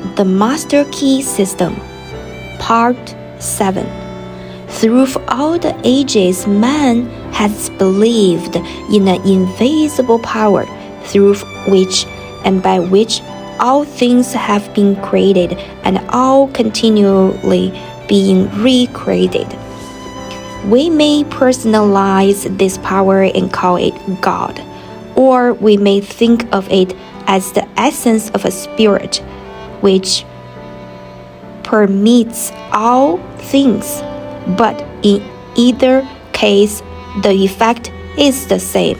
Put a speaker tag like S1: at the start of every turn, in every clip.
S1: The Master Key System, Part 7. Throughout the ages, man has believed in an invisible power through which and by which all things have been created and all continually being recreated. We may personalize this power and call it God, or we may think of it as the essence of a spirit which permeates all things, but in either case, the effect is the same.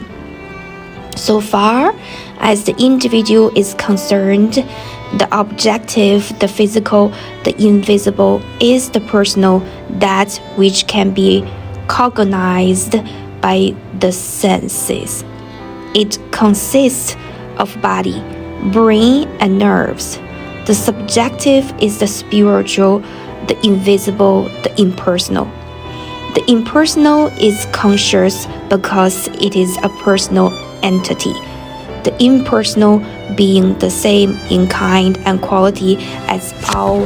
S1: So far as the individual is concerned, the objective, the physical, the invisible is the personal, that which can be cognized by the senses. It consists of body, brain, and nerves. The subjective is the spiritual, the invisible, the impersonal. The impersonal is conscious because it is a personal entity. The impersonal, being the same in kind and quality as all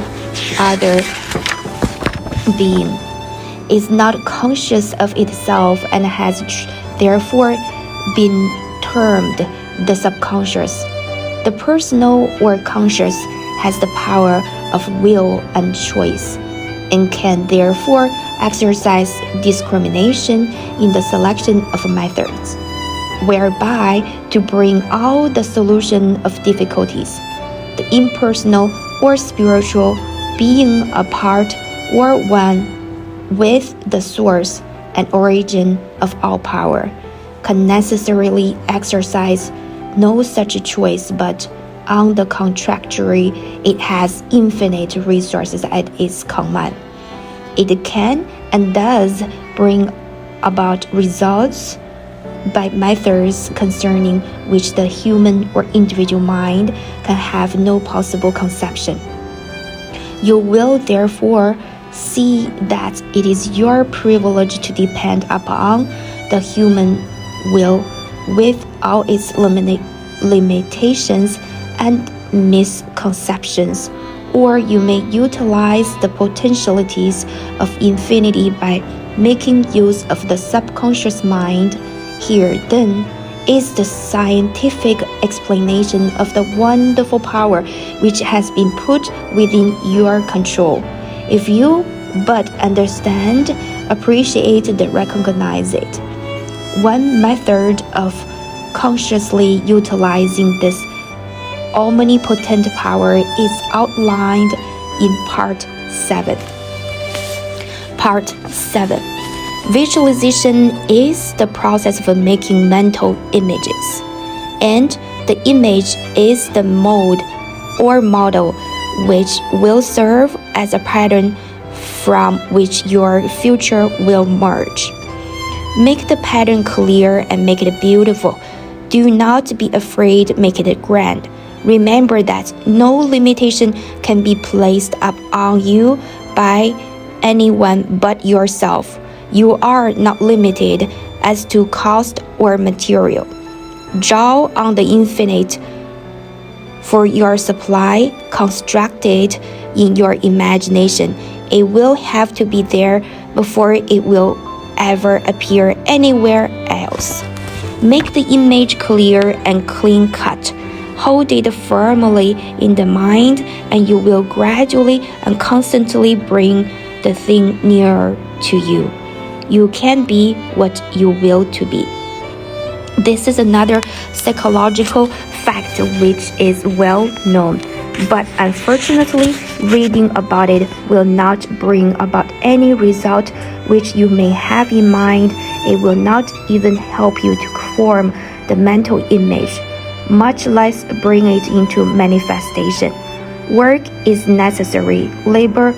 S1: other being, is not conscious of itself and has therefore been termed the subconscious. The personal or conscious has the power of will and choice, and can therefore exercise discrimination in the selection of methods, whereby to bring out the solution of difficulties. The impersonal or spiritual, being a part or one with the source and origin of all power, can necessarily exercise no such choice, but on the contrary, it has infinite resources at its command. It can and does bring about results by methods concerning which the human or individual mind can have no possible conception. You will therefore see that it is your privilege to depend upon the human will with all its limitations and misconceptions, or you may utilize the potentialities of infinity by making use of the subconscious mind. Here, then, is the scientific explanation of the wonderful power which has been put within your control. If you but understand, appreciate, and recognize it. One method of consciously utilizing this omnipotent power is outlined in Part 7. Part 7. Visualization is the process of making mental images, and the image is the mold or model which will serve as a pattern from which your future will merge. Make the pattern clear and make it beautiful. Do not be afraid, make it grand. Remember that no limitation can be placed upon you by anyone but yourself. You are not limited as to cost or material. Draw on the infinite for your supply, construct it in your imagination. It will have to be there before it will ever appear anywhere else. Make the image clear and clean-cut. Hold it firmly in the mind, and you will gradually and constantly bring the thing nearer to you. You can be what you will to be. This is another psychological fact which is well known, but unfortunately, reading about it will not bring about any result which you may have in mind. It will not even help you to form the mental image, much less bring it into manifestation. Work is necessary, labor,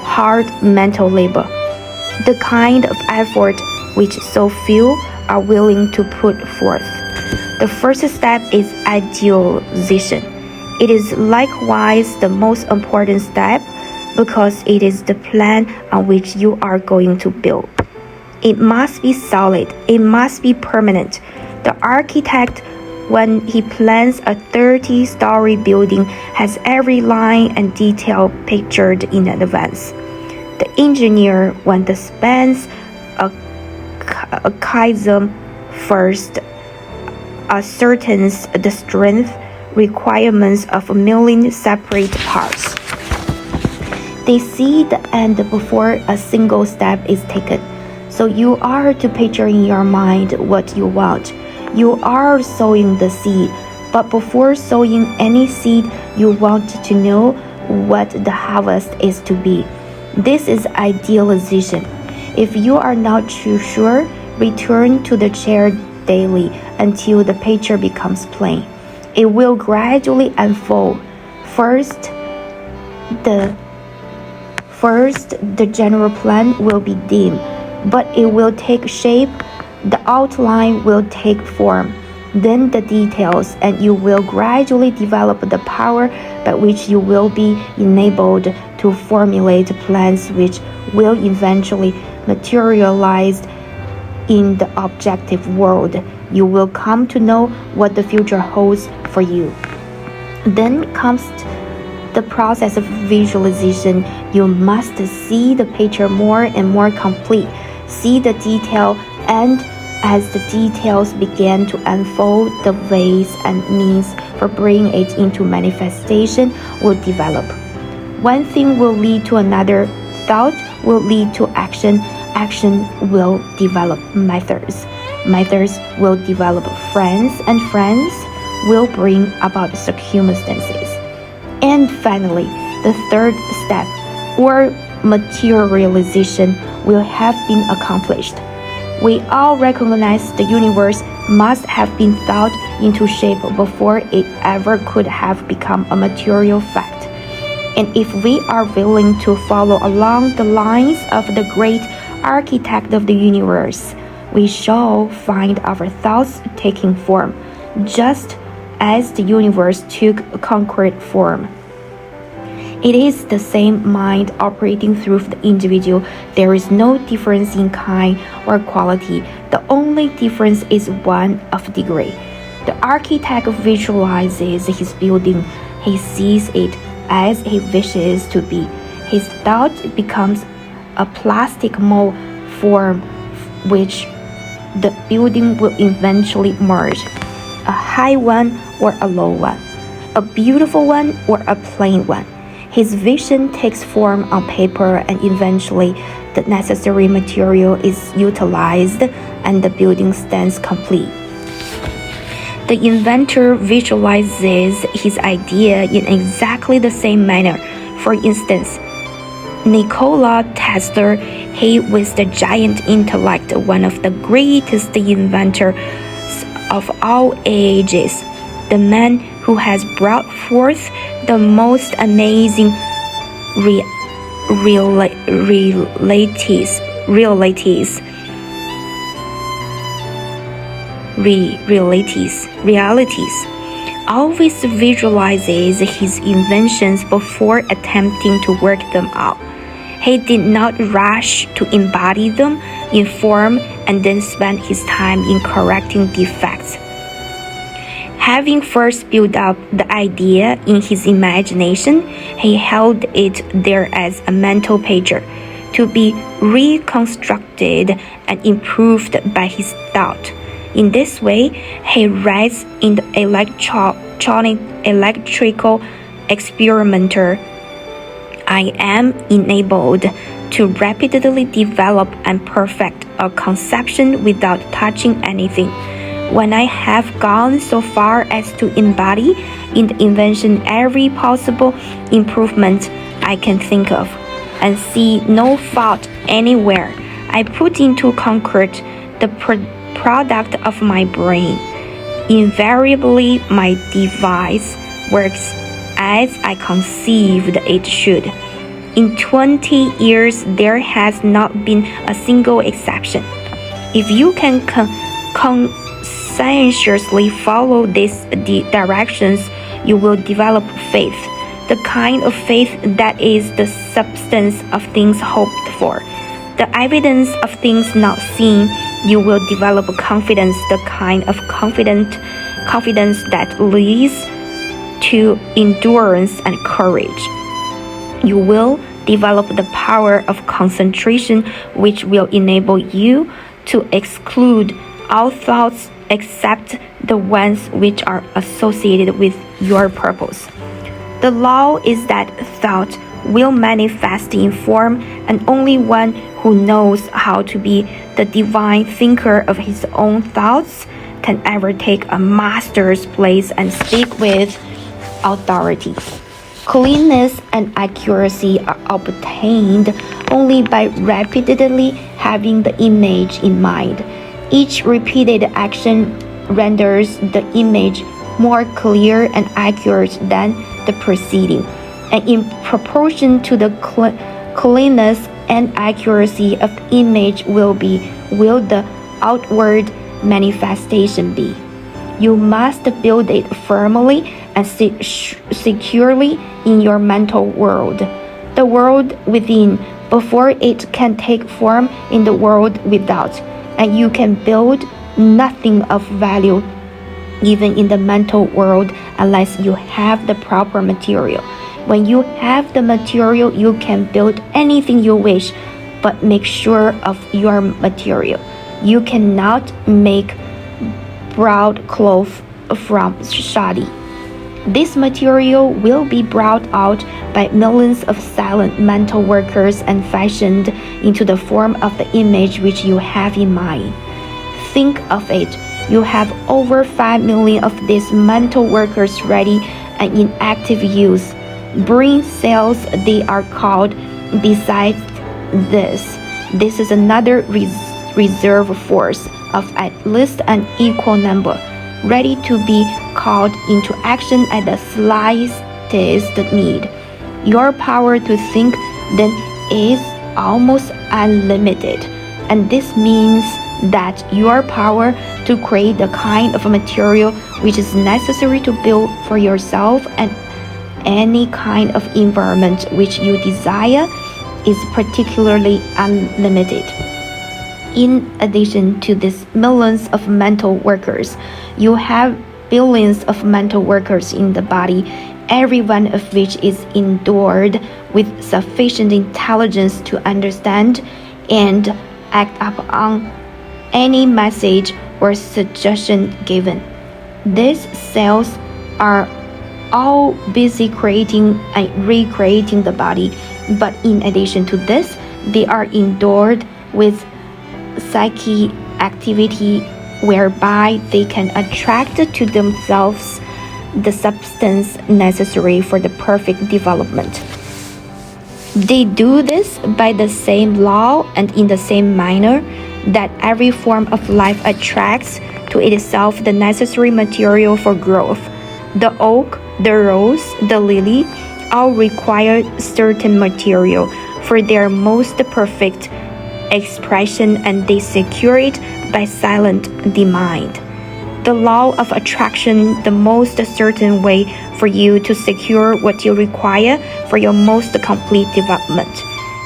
S1: hard mental labor, the kind of effort which so few are willing to put forth. The first step is idealization. It is likewise the most important step because it is the plan on which you are going to build. It must be solid. It must be permanent. The architect when he plans a 30-story building has every line and detail pictured in advance. The engineer, when the spans a chasm first, ascertains the strength requirements of a million separate parts. They see the end before a single step is taken. So you are to picture in your mind what you want. You are sowing the seed, but before sowing any seed, you want to know what the harvest is to be. This is idealization. If you are not too sure, return to the chair daily until the picture becomes plain. It will gradually unfold. First, the general plan will be dim, but it will take shape. The outline will take form, then the details, and you will gradually develop the power by which you will be enabled to formulate plans which will eventually materialize in the objective world. You will come to know what the future holds for you. Then comes the process of visualization. You must see the picture more and more complete, see the detail, and as the details begin to unfold, the ways and means for bringing it into manifestation will develop. One thing will lead to another, thought will lead to action, action will develop methods, methods will develop friends, and friends will bring about circumstances. And finally, the third step, or materialization, will have been accomplished. We all recognize the universe must have been thought into shape before it ever could have become a material fact. And if we are willing to follow along the lines of the great architect of the universe, we shall find our thoughts taking form, just as the universe took concrete form. It is the same mind operating through the individual. There is no difference in kind or quality. The only difference is one of degree. The architect visualizes his building. He sees it as he wishes to be. His thought becomes a plastic mold form which the building will eventually merge. A high one or a low one, a beautiful one or a plain one. His vision takes form on paper, and eventually the necessary material is utilized and the building stands complete. The inventor visualizes his idea in exactly the same manner. For instance, Nikola Tesla, he with the giant intellect, one of the greatest inventors of all ages, the man who has brought forth the most amazing realities, always visualizes his inventions before attempting to work them out. He did not rush to embody them in form and then spend his time in correcting defects. Having first built up the idea in his imagination, he held it there as a mental picture, to be reconstructed and improved by his thought. In this way, he writes in the electrical experimenter, I am enabled to rapidly develop and perfect a conception without touching anything. When I have gone so far as to embody in the invention every possible improvement I can think of, and see no fault anywhere, I put into concrete the product of my brain. Invariably, my device works as I conceived it should. In 20 years, there has not been a single exception. If you can conscientiously follow these directions, you will develop faith, the kind of faith that is the substance of things hoped for, the evidence of things not seen. You will develop confidence, the kind of confidence confidence that leads to endurance and courage. You will develop the power of concentration, which will enable you to exclude all thoughts except the ones which are associated with your purpose. The law is that thought will manifest in form, and only one who knows how to be the divine thinker of his own thoughts can ever take a master's place and speak with authority. Cleanness and accuracy are obtained only by repeatedly having the image in mind. Each repeated action renders the image more clear and accurate than the preceding, and in proportion to the cleanness and accuracy of the image will the outward manifestation be. You must build it firmly and securely in your mental world, the world within, before it can take form in the world without, and you can build nothing of value even in the mental world unless you have the proper material. When you have the material, you can build anything you wish, but make sure of your material. You cannot make broadcloth from shoddy. This material will be brought out by millions of silent mental workers and fashioned into the form of the image which you have in mind. Think of it. You have over 5 million of these mental workers ready and in active use. Brain cells, they are called. Besides this is another reserve force of at least an equal number, ready to be called into action at the slightest need. Your power to think then is almost unlimited, and this means that your power to create the kind of material which is necessary to build for yourself and any kind of environment which you desire is particularly unlimited. In addition to these millions of mental workers, you have billions of mental workers in the body, every one of which is endowed with sufficient intelligence to understand and act upon any message or suggestion given. These cells are all busy creating and recreating the body, but in addition to this, they are endowed with psychic activity whereby they can attract to themselves the substance necessary for the perfect development. They do this by the same law and in the same manner that every form of life attracts to itself the necessary material for growth. The oak, the rose, the lily all require certain material for their most perfect expression, and they secure it by silent demand. The law of attraction, the most certain way for you to secure what you require for your most complete development.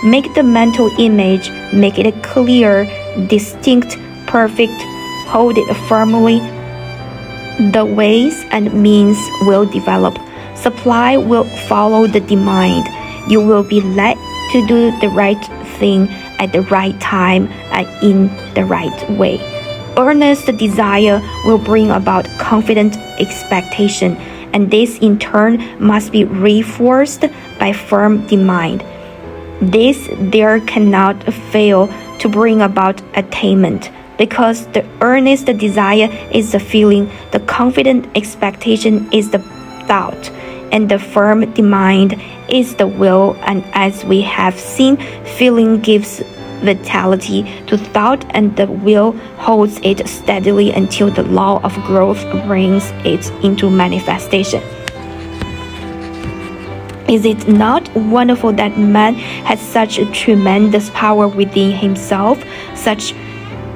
S1: Make the mental image, make it clear, distinct, perfect, hold it firmly. The ways and means will develop. Supply will follow the demand. You will be led to do the right thing at the right time and in the right way. Earnest desire will bring about confident expectation, and this in turn must be reinforced by firm demand. This there cannot fail to bring about attainment, because the earnest desire is the feeling, the confident expectation is the thought, and the firm demand is the will, and as we have seen, feeling gives vitality to thought, and the will holds it steadily until the law of growth brings it into manifestation. Is it not wonderful that man has such a tremendous power within himself, such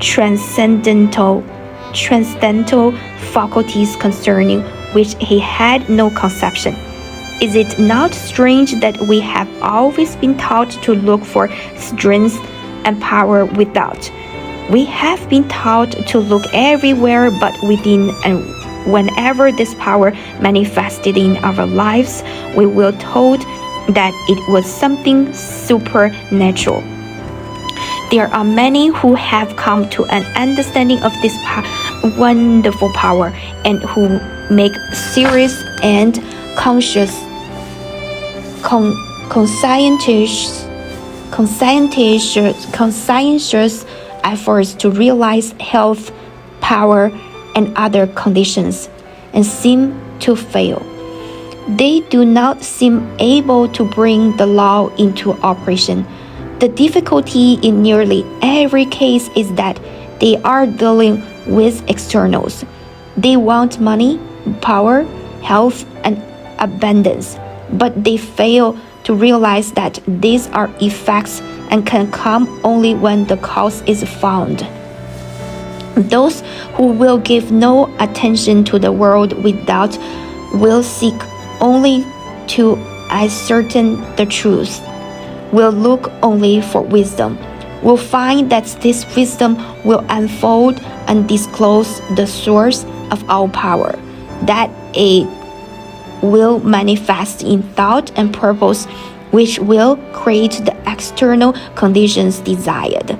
S1: transcendental faculties concerning which he had no conception? Is it not strange that we have always been taught to look for strength and power without? We have been taught to look everywhere but within, and Whenever this power manifested in our lives, we were told that it was something supernatural. There are many who have come to an understanding of this wonderful power and who make serious and conscientious efforts to realize health, power, and other conditions, and seem to fail. They do not seem able to bring the law into operation. The difficulty in nearly every case is that they are dealing with externals. They want money, power, health, and abundance, but they fail to realize that these are effects and can come only when the cause is found. Those who will give no attention to the world without will seek only to ascertain the truth, will look only for wisdom, will find that this wisdom will unfold and disclose the source of all power, that it will manifest in thought and purpose, which will create the external conditions desired.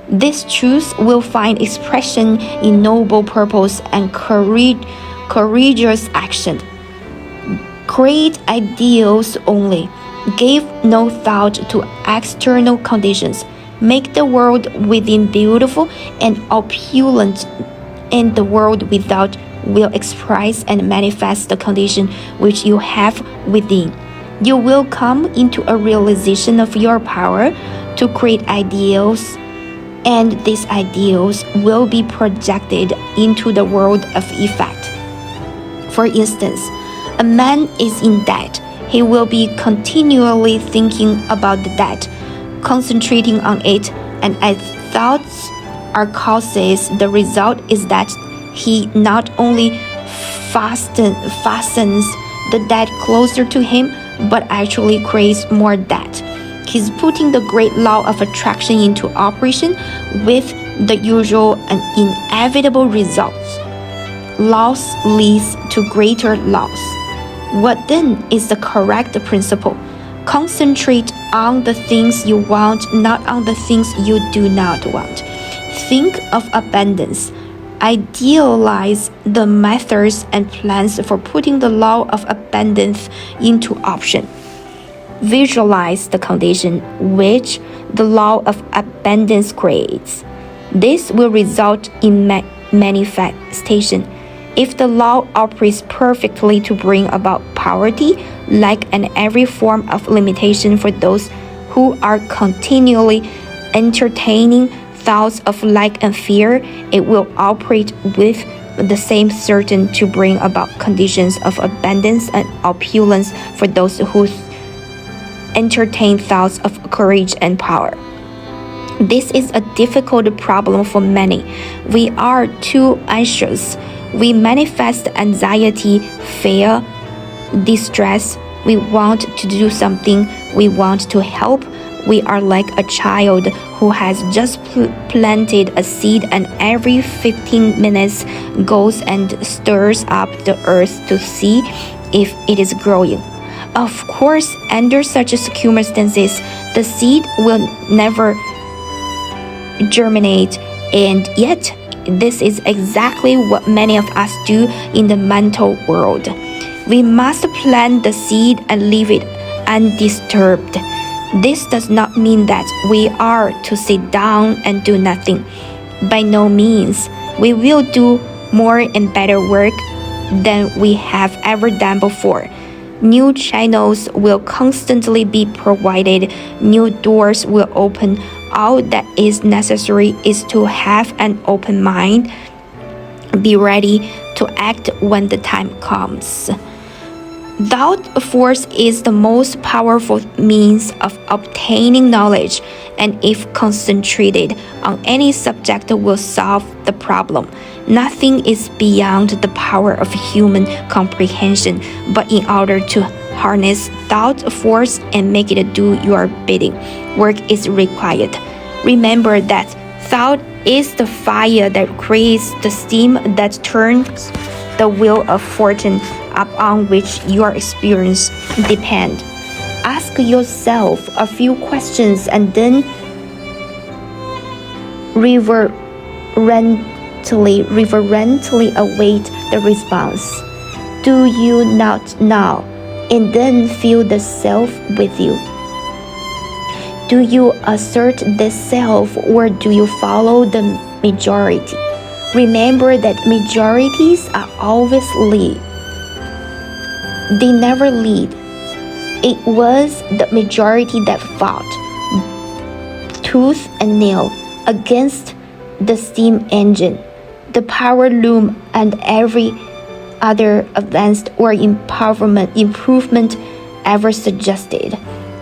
S1: This truth will find expression in noble purpose and courageous action. Great ideals only. Give no thought to external conditions. Make the world within beautiful and opulent, and the world without will express and manifest the condition which you have within. You will come into a realization of your power to create ideals, and these ideals will be projected into the world of effect. For instance, a man is in debt. He will be continually thinking about the debt, concentrating on it, and as thoughts are causes, the result is that he not only fastens the debt closer to him, but actually creates more debt. He's putting the great law of attraction into operation with the usual and inevitable results. Loss leads to greater loss. What then is the correct principle? Concentrate on the things you want, not on the things you do not want. Think of abundance. Idealize the methods and plans for putting the law of abundance into action. Visualize the condition which the law of abundance creates. This will result in manifestation. If the law operates perfectly to bring about poverty, lack, and every form of limitation for those who are continually entertaining thoughts of lack and fear, it will operate with the same certainty to bring about conditions of abundance and opulence for those who entertain thoughts of courage and power. This is a difficult problem for many. We are too anxious. We manifest anxiety, fear, distress. We want to do something. We want to help. We are like a child who has just planted a seed and every 15 minutes goes and stirs up the earth to see if it is growing. Of course, under such circumstances, the seed will never germinate, and yet this is exactly what many of us do in the mental world. We must plant the seed and leave it undisturbed. This does not mean that we are to sit down and do nothing. By no means. We will do more and better work than we have ever done before. New channels will constantly be provided. New doors will open. All that is necessary is to have an open mind. Be ready to act when the time comes. Thought force is the most powerful means of obtaining knowledge, and if concentrated on any subject will solve the problem. Nothing is beyond the power of human comprehension, but in order to harness thought force and make it do your bidding, work is required. Remember that thought is the fire that creates the steam that turns the wheel of fortune upon which your experience depend. Ask yourself a few questions and then reverently await the response. Do you not know? And then feel the self with you. Do you assert the self or do you follow the majority? Remember that majorities are always lead. They never lead. It was the majority that fought tooth and nail against the steam engine, the power loom, and every other advanced or improvement ever suggested.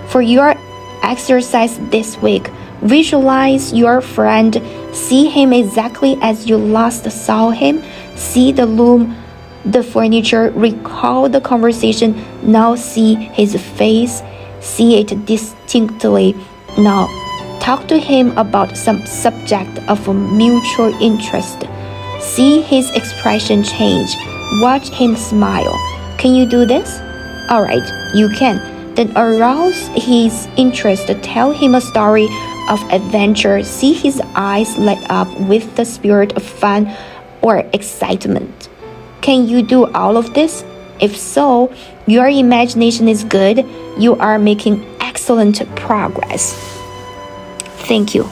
S1: For your exercise this week, visualize your friend, see him exactly as you last saw him, see the loom, the furniture, recall the conversation, now see his face, see it distinctly. Now talk to him about some subject of mutual interest. See his expression change. Watch him smile. Can you do this? Alright, you can. Then arouse his interest. Tell him a story of adventure. See his eyes light up with the spirit of fun or excitement. Can you do all of this? If so, your imagination is good. You are making excellent progress. Thank you.